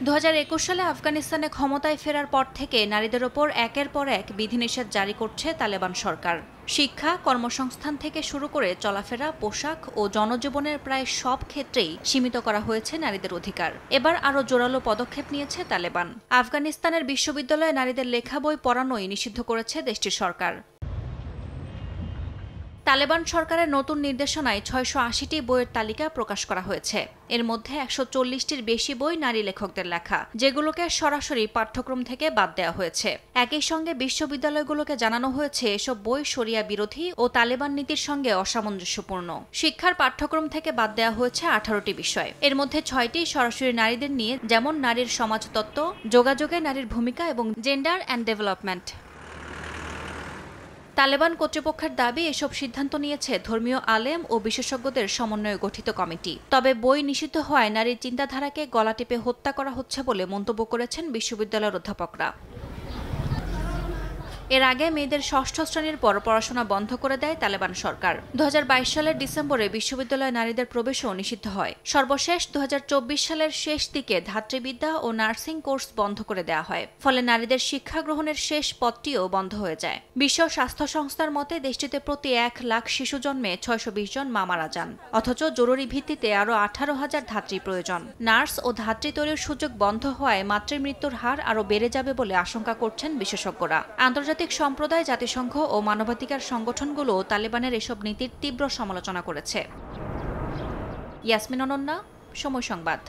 2021 সালে আফগানিস্তানে ক্ষমতায় ফেরার পর থেকে নারীদের ওপর একের পর এক বিধিনিষেধ জারি করছে তালেবান সরকার। শিক্ষা, কর্মসংস্থান থেকে শুরু করে চলাফেরা, পোশাক ও জনজীবনের প্রায় সব ক্ষেত্রেই সীমিত করা হয়েছে নারীদের অধিকার। এবার আরও জোরালো পদক্ষেপ নিয়েছে তালেবান। আফগানিস্তানের বিশ্ববিদ্যালয়ে নারীদের লেখা বই পড়ানোই নিষিদ্ধ করেছে দেশটির সরকার। তালেবান সরকারের নতুন নির্দেশনায় 680টি বইয়ের তালিকা প্রকাশ করা হয়েছে। এর মধ্যে 140টির বেশি বই নারী লেখকদের লেখা, যেগুলোকে সরাসরি পাঠ্যক্রম থেকে বাদ দেওয়া হয়েছে। একই সঙ্গে বিশ্ববিদ্যালয়গুলোকে জানানো হয়েছে এসব বই শরিয়া বিরোধী ও তালেবান নীতির সঙ্গে অসামঞ্জস্যপূর্ণ। শিক্ষার পাঠ্যক্রম থেকে বাদ দেওয়া হয়েছে 18টি বিষয়। এর মধ্যে 6টি সরাসরি নারীদের নিয়ে, যেমন নারীর সমাজতত্ত্ব, যোগাযোগে নারীর ভূমিকা এবং জেন্ডার অ্যান্ড ডেভেলপমেন্ট। তালেবান কর্তৃপক্ষের দাবি, এসব সিদ্ধান্ত নিয়েছে ধর্মীয় আলেম ও বিশেষজ্ঞদের সমন্বয়ে গঠিত কমিটি। তবে বই নিষিদ্ধ হওয়ায় নারীর চিন্তাধারাকে গলা টিপে হত্যা করা হচ্ছে বলে মন্তব্য করেছেন বিশ্ববিদ্যালয়ের অধ্যাপকরা। এর আগে মেয়েদের ষষ্ঠ শ্রেণীর পর পড়াশোনা বন্ধ করে দেয় তালেবান সরকার। 2022 সালের ডিসেম্বরে বিশ্ববিদ্যালয়ে নারীদের প্রবেশও নিষিদ্ধ হয়। সর্বশেষ 2024 সালের শেষ দিকে ধাত্রীবিদ্যা ও নার্সিং কোর্স বন্ধ করে দেওয়া হয়। ফলে নারীদের শিক্ষা গ্রহণের শেষ পথটিও বন্ধ হয়ে যায়। বিশ্ব স্বাস্থ্য সংস্থার মতে দেশটিতে প্রতি 1 লাখ শিশু জন্মে 620 জন মা মারা যান। অথচ জরুরি ভিত্তিতে আরও 18,000 ধাত্রী প্রয়োজন। নার্স ও ধাত্রী তৈরির সুযোগ বন্ধ হওয়ায় মাতৃমৃত্যুর হার আরও বেড়ে যাবে বলে আশঙ্কা করছেন বিশেষজ্ঞরা। আন্তর্জাতিক সম্প্রদায়, জাতিসংঘ ও মানবাধিকার সংগঠনগুলো তালেবানের এসব নীতির তীব্র সমালোচনা করেছে। ইয়াসমিন অনন্যা, সময় সংবাদ।